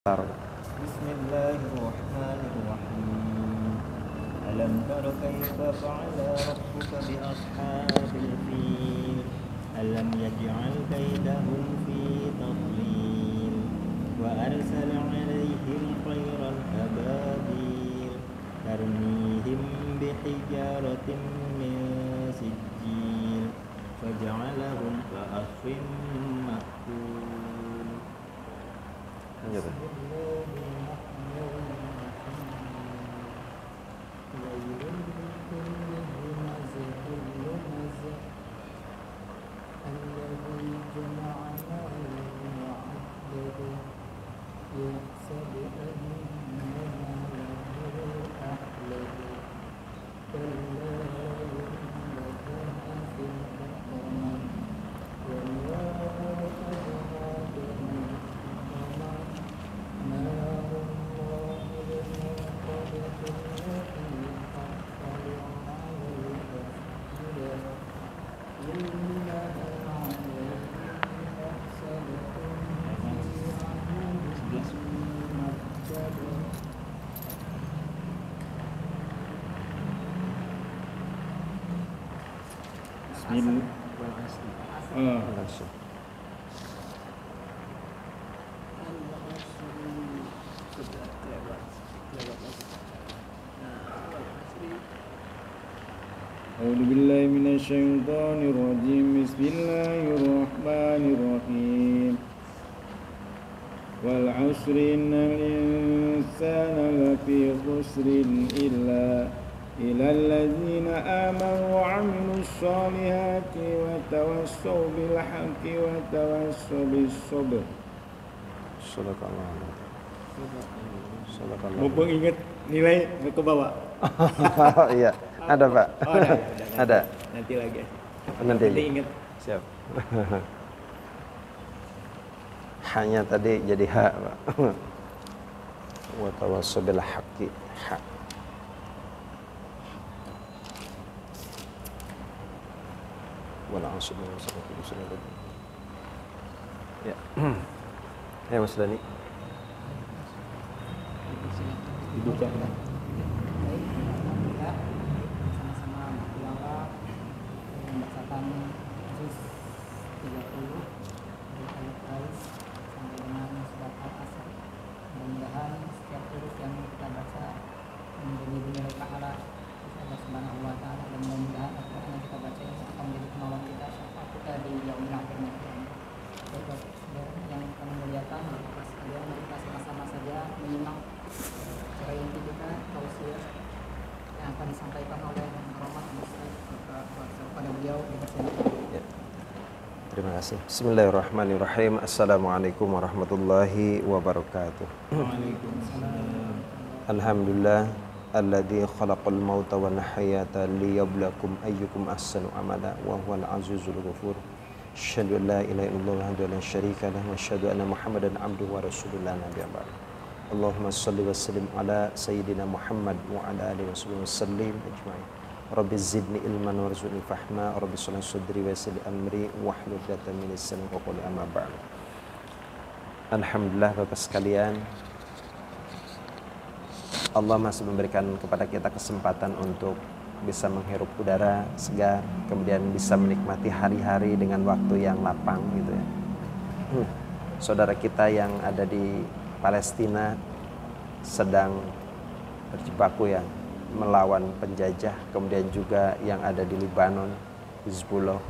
Bismillahirrahmanirrahim. Alam tara kaifa fa'ala rabbuka bi ashabil fil. Alam yaj'al kaidahum fi tadlil. Wa arsala 'alaihim tayran ababil. Tarmihim bihijaratin min sijil. Faja'alahum ka'asfin ma'kul. A'udzubillahi minasyaitonirrajim. Bismillahirrahmanirrahim. Wal 'asri innal insana lafi khusrin illa alladzina amanu wa 'amilus solihati wa tawassaw bil haqqi wa tawassaw bis sabr. Sadaqallah. Mumpung ingat nilai ke bawah. Iya, ada Pak. Oh, ada. Nanti lagi. Nanti ingat. Siap. Hanya tadi jadi hak, Pak. Wa tawassaw bil haqqi. Hak. Wal 'asri ya. Ya Mas Dani. Dibuka. Sama-sama bertilawah membacakan juz 30 dari ayat Ais sampai dengan surat Al-Asr. Mudah-mudahan setiap huruf yang kita baca menjadi dinilai pahala Allah Subhanahu wa taala, dan mudah-mudahan Al-Qur'an yang kita baca ini akan menjadi penolong kita, syafaat kita di yaumil akhir nanti. Baik, yang kami muliakan, Bapak sekalian, mari kita sama-sama saja menyimak cara inti kita tausiah yang akan disampaikan oleh Muhammad Ustaz kepada beliau di Ya. Terima kasih. Bismillahirrahmanirrahim. Assalamualaikum warahmatullahi wabarakatuh. Waalaikumsalam. Alhamdulillah alladzi khalaqal mauta wan hayata liyabluwakum ayyukum ahsanu amala wa huwal azizul ghafur. Asyhadu an la ilaha illallah wahdahu la syarika lahu wa asyhadu anna Muhammadan abduhu wa rasuluhu la nabiyya ba'd. Allahumma shalli wa sallim ala sayyidina Muhammad wa ala alihi wa sallim ajma'in. Rabbi zidni ilman warzuqni fahma, Rabbi shrah sadri wa yassir amri wahlul 'uqdatam min lisani yafqahu qawli, amma ba'd. Alhamdulillah Bapak sekalian, Allah masih memberikan kepada kita kesempatan untuk bisa menghirup udara segar, kemudian bisa menikmati hari-hari dengan waktu yang lapang gitu ya. Saudara kita yang ada di Palestina sedang berjibaku ya melawan penjajah, kemudian juga yang ada di Lebanon, Hizbullah,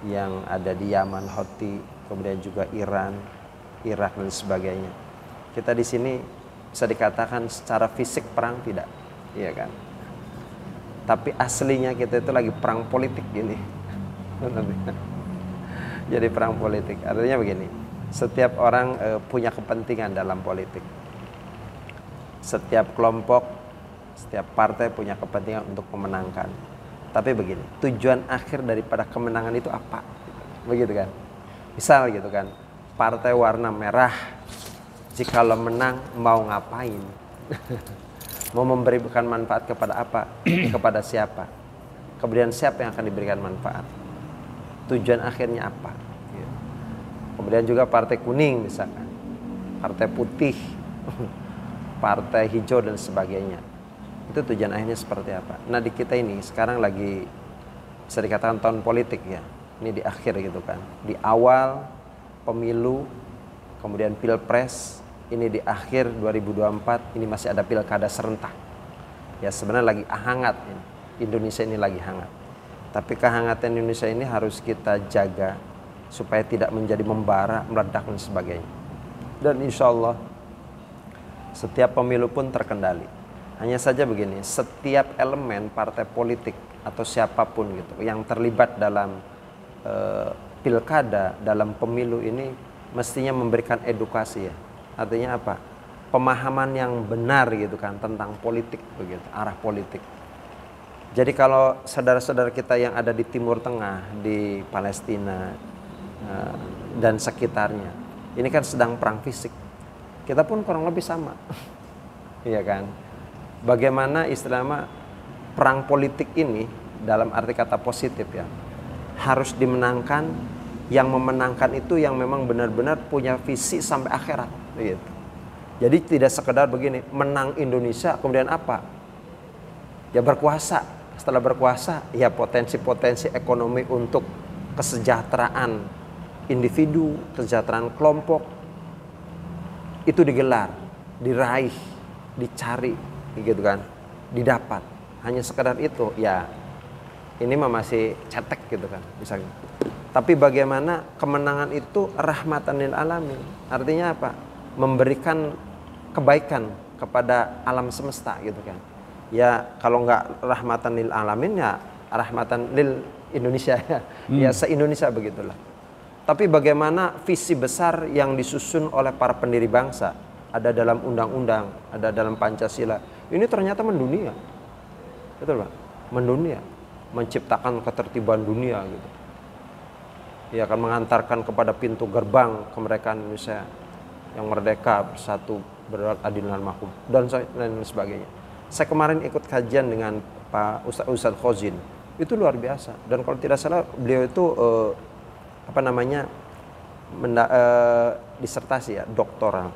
yang ada di Yaman, Houthi, kemudian juga Iran, Irak dan sebagainya. Kita di sini bisa dikatakan secara fisik perang tidak, iya kan? Tapi aslinya kita itu lagi perang politik gini. Jadi perang politik. Artinya begini, setiap orang punya kepentingan dalam politik. Setiap kelompok, setiap partai punya kepentingan untuk memenangkan. Tapi begini, tujuan akhir daripada kemenangan itu apa? Begitu kan? Misal gitu kan, partai warna merah, jikalau menang mau ngapain? Mau memberikan manfaat kepada apa? Kepada siapa? Kemudian siapa yang akan diberikan manfaat? Tujuan akhirnya apa? Kemudian juga partai kuning misalkan, partai putih, partai hijau dan sebagainya. Itu tujuan akhirnya seperti apa? Nah di kita ini sekarang lagi bisa dikatakan tahun politik ya. Ini di akhir gitu kan. Di awal pemilu, kemudian pilpres, ini di akhir 2024, ini masih ada pilkada serentak. Ya sebenarnya lagi hangat ini. Indonesia ini lagi hangat. Tapi kehangatan Indonesia ini harus kita jaga supaya tidak menjadi membara, meledak dan sebagainya. Dan insya Allah setiap pemilu pun terkendali. Hanya saja begini, setiap elemen partai politik atau siapapun gitu yang terlibat dalam pilkada, dalam pemilu ini mestinya memberikan edukasi ya. Artinya apa? Pemahaman yang benar gitu kan tentang politik begitu, arah politik. Jadi kalau saudara-saudara kita yang ada di Timur Tengah, di Palestina dan sekitarnya, ini kan sedang perang fisik. Kita pun kurang lebih sama. Iya kan? Bagaimana istilahnya perang politik ini dalam arti kata positif ya, harus dimenangkan. Yang memenangkan itu yang memang benar-benar punya visi sampai akhirat gitu. Jadi tidak sekedar begini, menang Indonesia kemudian apa? Ya berkuasa. Setelah berkuasa ya potensi-potensi ekonomi untuk kesejahteraan individu, kesejahteraan kelompok itu digelar, diraih, dicari gitu kan, didapat. Hanya sekedar itu ya ini mah masih cetek gitu kan misalnya. Tapi bagaimana kemenangan itu rahmatan lil alamin. Artinya apa? Memberikan kebaikan kepada alam semesta gitu kan. Ya kalau nggak rahmatan lil alamin ya rahmatan lil Indonesia ya. Ya se-Indonesia begitulah. Tapi bagaimana visi besar yang disusun oleh para pendiri bangsa, ada dalam undang-undang, ada dalam Pancasila. Ini ternyata mendunia. Betul Pak? Mendunia, menciptakan ketertiban dunia gitu. Ya akan mengantarkan kepada pintu gerbang kemerdekaan Indonesia yang merdeka, bersatu, beradil dan makmur dan lain sebagainya. Saya kemarin ikut kajian dengan Pak Ustadz Khozin, itu luar biasa. Dan kalau tidak salah beliau itu disertasi ya, doktoral.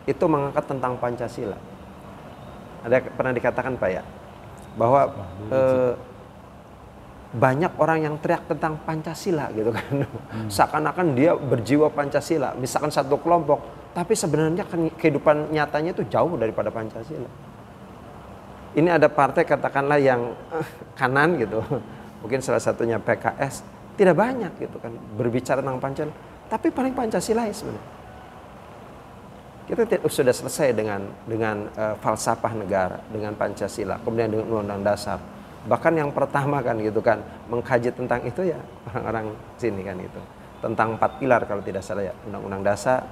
Itu mengangkat tentang Pancasila. Ada pernah dikatakan Pak ya, bahwa banyak orang yang teriak tentang Pancasila gitu kan. Seakan-akan dia berjiwa Pancasila, misalkan satu kelompok, tapi sebenarnya kehidupan nyatanya itu jauh daripada Pancasila. Ini ada partai katakanlah yang kanan gitu, mungkin salah satunya PKS, tidak banyak gitu kan berbicara tentang Pancasila, tapi paling Pancasilais sebenarnya. Kita sudah selesai dengan falsafah negara, dengan Pancasila, kemudian dengan Undang-Undang Dasar. Bahkan yang pertama kan gitu kan mengkaji tentang itu ya orang-orang sini kan itu. Tentang 4 pilar kalau tidak salah ya, Undang-Undang Dasar,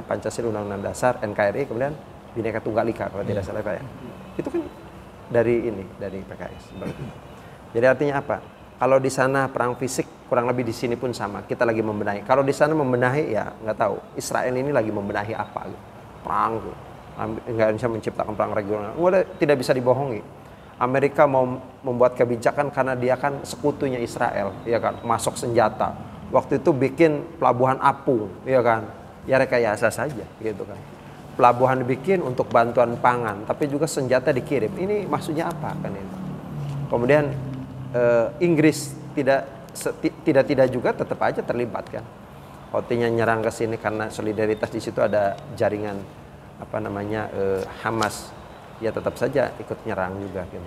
Pancasila, Undang-Undang Dasar, NKRI, kemudian Bhinneka Tunggal Ika kalau tidak salah Pak ya. Itu kan dari PKS. Jadi artinya apa? Kalau di sana perang fisik, kurang lebih di sini pun sama. Kita lagi membenahi. Kalau di sana membenahi ya nggak tahu. Israel ini lagi membenahi apa? Perang. Nggak bisa menciptakan perang regional. Tidak bisa dibohongi. Amerika mau membuat kebijakan karena dia kan sekutunya Israel, ya kan, masuk senjata. Waktu itu bikin pelabuhan apung, ya kan, ya rekayasa saja, gitu kan. Pelabuhan dibikin untuk bantuan pangan, tapi juga senjata dikirim. Ini maksudnya apa kan ini? Kemudian Inggris tidak juga tetap aja terlibat kan. Houthi-nya nyerang ke sini karena solidaritas, di situ ada jaringan Hamas. Ya tetap saja ikut nyerang juga gitu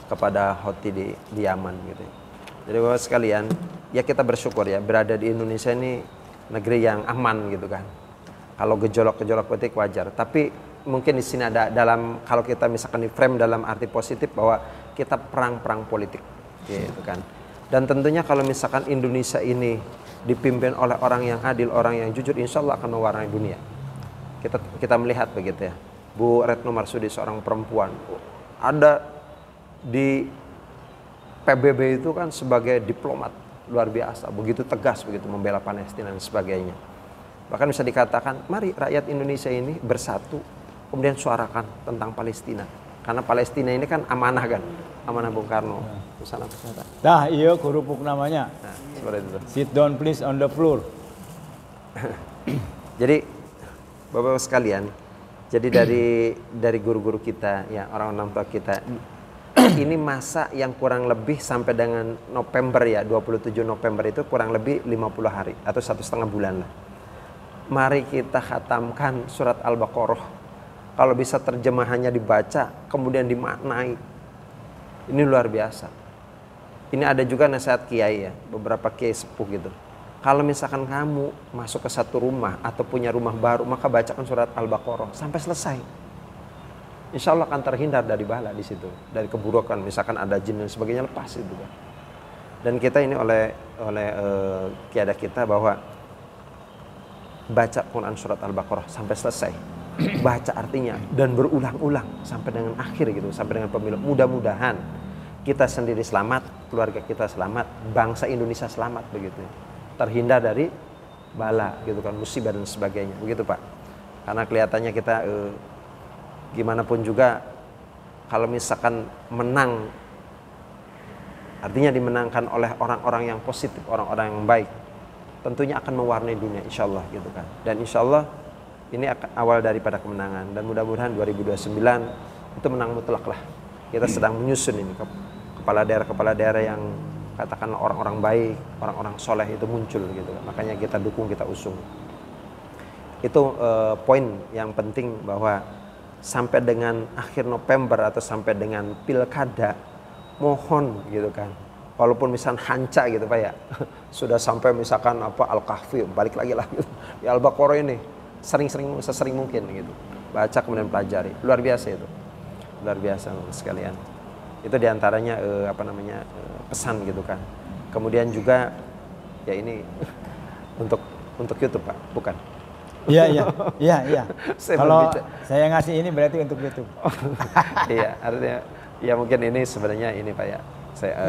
kepada Houthi di Yaman gitu. Jadi Bapak sekalian, ya kita bersyukur ya berada di Indonesia ini negeri yang aman gitu kan. Kalau gejolak-gejolak politik wajar, tapi mungkin di sini ada dalam, kalau kita misalkan di frame dalam arti positif bahwa kita perang politik gitu kan. Dan tentunya kalau misalkan Indonesia ini dipimpin oleh orang yang adil, orang yang jujur, insya Allah akan mewarnai dunia. Kita melihat begitu ya, Bu Retno Marsudi seorang perempuan ada di PBB itu kan sebagai diplomat luar biasa, begitu tegas, begitu membela Palestina dan sebagainya. Bahkan bisa dikatakan, mari rakyat Indonesia ini bersatu, kemudian suarakan tentang Palestina, karena Palestina ini kan amanah kan, amanah Bung Karno. Nah, iya kerupuk namanya. Nah, seperti itu. Sit down please on the floor. Jadi Bapak-Bapak sekalian, jadi dari guru-guru kita, ya orang-orang tua kita, ini masa yang kurang lebih sampai dengan November ya, 27 November itu kurang lebih 50 hari atau 1,5 bulan lah. Mari kita khatamkan surat Al-Baqarah. Kalau bisa terjemahannya dibaca, kemudian dimaknai. Ini luar biasa. Ini ada juga nasihat kiai ya, beberapa kiai sepuh gitu. Kalau misalkan kamu masuk ke satu rumah atau punya rumah baru, maka bacakan surat Al-Baqarah sampai selesai. Insya Allah akan terhindar dari bala di situ, dari keburukan. Misalkan ada jin dan sebagainya, lepas itu kan. Dan kita ini oleh kiada kita bahwa baca Quran surat Al-Baqarah sampai selesai. Baca artinya dan berulang-ulang sampai dengan akhir gitu, sampai dengan pemilu. Mudah-mudahan kita sendiri selamat, keluarga kita selamat, bangsa Indonesia selamat begitu. Terhindar dari bala gitu kan, musibah dan sebagainya begitu Pak. Karena kelihatannya kita gimana pun juga kalau misalkan menang, artinya dimenangkan oleh orang-orang yang positif, orang-orang yang baik, tentunya akan mewarnai dunia insya Allah gitu kan. Dan insya Allah ini awal daripada kemenangan, dan mudah-mudahan 2029 itu menang mutlak lah. Kita sedang menyusun ini kepala daerah yang katakanlah orang-orang baik, orang-orang soleh itu muncul gitu. Makanya kita dukung, kita usung. Itu poin yang penting, bahwa sampai dengan akhir November atau sampai dengan pilkada, mohon gitu kan. Walaupun misalkan hanca gitu Pak ya, sudah sampai misalkan apa Al-Kahfi, balik lagi lah gitu. Di Al-Baqarah ini sesering mungkin gitu. Baca kemudian pelajari. Luar biasa itu. Luar biasa sekalian. Itu diantaranya pesan gitu kan. Kemudian juga ya ini untuk YouTube Pak, bukan? Iya. Kalau berbicara. saya ngasih ini berarti untuk YouTube. Iya, artinya ya mungkin ini sebenarnya ini Pak ya.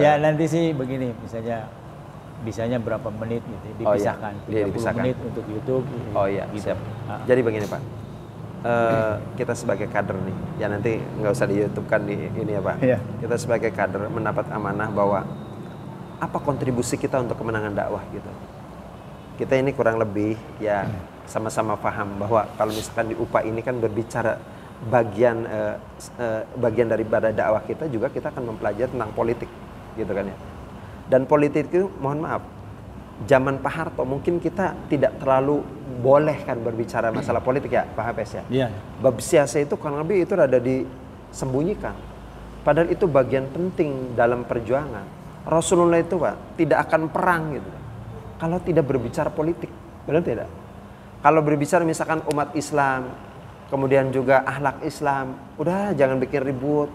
Ya nanti sih begini, bisanya berapa menit gitu, dipisahkan. Oh, iya. 30 Dipisahkan. menit untuk YouTube. Oh iya, gitu. siap. Jadi begini Pak. Kita sebagai kader nih, ya nanti nggak usah di YouTube kan di ini ya Pak. Iya. Kita sebagai kader mendapat amanah bahwa apa kontribusi kita untuk kemenangan dakwah gitu. Kita ini kurang lebih ya sama-sama paham bahwa kalau misalkan di UPA ini kan berbicara bagian daripada dakwah kita, juga kita akan mempelajari tentang politik gitu kan ya. Dan politik itu mohon maaf, zaman Pak Harto mungkin kita tidak terlalu boleh kan berbicara masalah politik ya Pak Hafes ya. Iya. Bab siasa itu kurang lebih itu rada disembunyikan. Padahal itu bagian penting dalam perjuangan. Rasulullah itu Pak tidak akan perang gitu kalau tidak berbicara politik. Benar tidak? Kalau berbicara misalkan umat Islam, kemudian juga akhlak Islam, udah jangan bikin ribut,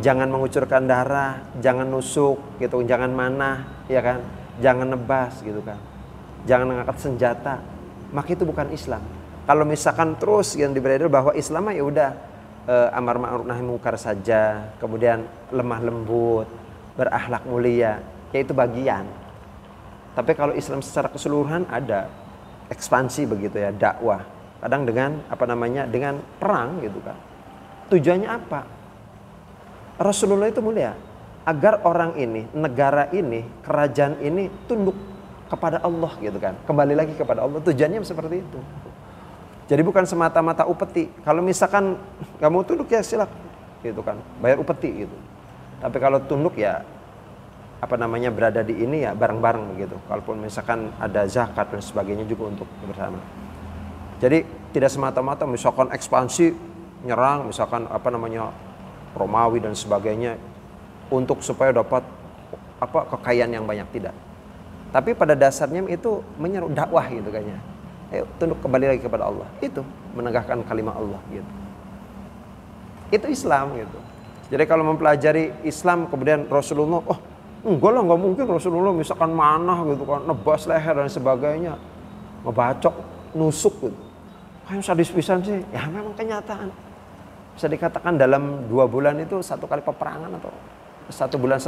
jangan mengucurkan darah, jangan nusuk gitu, jangan manah, ya kan? Jangan nebas gitu kan. Jangan mengangkat senjata. Maka itu bukan Islam. Kalau misalkan terus yang beredar bahwa Islam ya udah amar ma'ruf nahi munkar saja, kemudian lemah lembut, berakhlak mulia, ya itu bagian. Tapi kalau Islam secara keseluruhan ada ekspansi begitu ya, dakwah. Kadang dengan dengan perang gitu kan. Tujuannya apa? Rasulullah itu mulia agar orang ini, negara ini, kerajaan ini tunduk kepada Allah gitu kan. Kembali lagi kepada Allah. Tujuannya seperti itu. Jadi bukan semata-mata upeti. Kalau misalkan nggak mau tunduk ya silakan gitu kan, bayar upeti gitu. Tapi kalau tunduk ya berada di ini ya bareng-bareng begitu. Kalaupun misalkan ada zakat dan sebagainya juga untuk bersama. Jadi tidak semata-mata misalkan ekspansi nyerang misalkan Romawi dan sebagainya untuk supaya dapat kekayaan yang banyak, tidak. Tapi pada dasarnya itu menyeru dakwah gitu kayaknya. Ayo tunduk kembali lagi kepada Allah. Itu menegakkan kalimat Allah gitu. Itu Islam gitu. Jadi kalau mempelajari Islam kemudian Rasulullah, enggak lah, nggak mungkin Rasulullah misalkan manah gitu kan, nebas leher dan sebagainya, ngebacok, nusuk gitu. Kayak sadis pisan sih, ya memang kenyataan. Bisa dikatakan dalam 2 bulan itu 1 kali peperangan atau 1,5 bulan,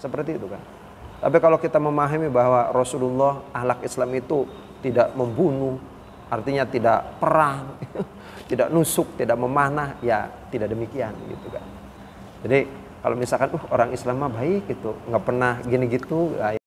seperti itu kan. Tapi kalau kita memahami bahwa Rasulullah akhlak Islam itu tidak membunuh, artinya tidak perang, tidak nusuk, tidak memanah, ya tidak demikian gitu kan. Jadi kalau misalkan orang Islam mah baik gitu, nggak pernah gini gitu,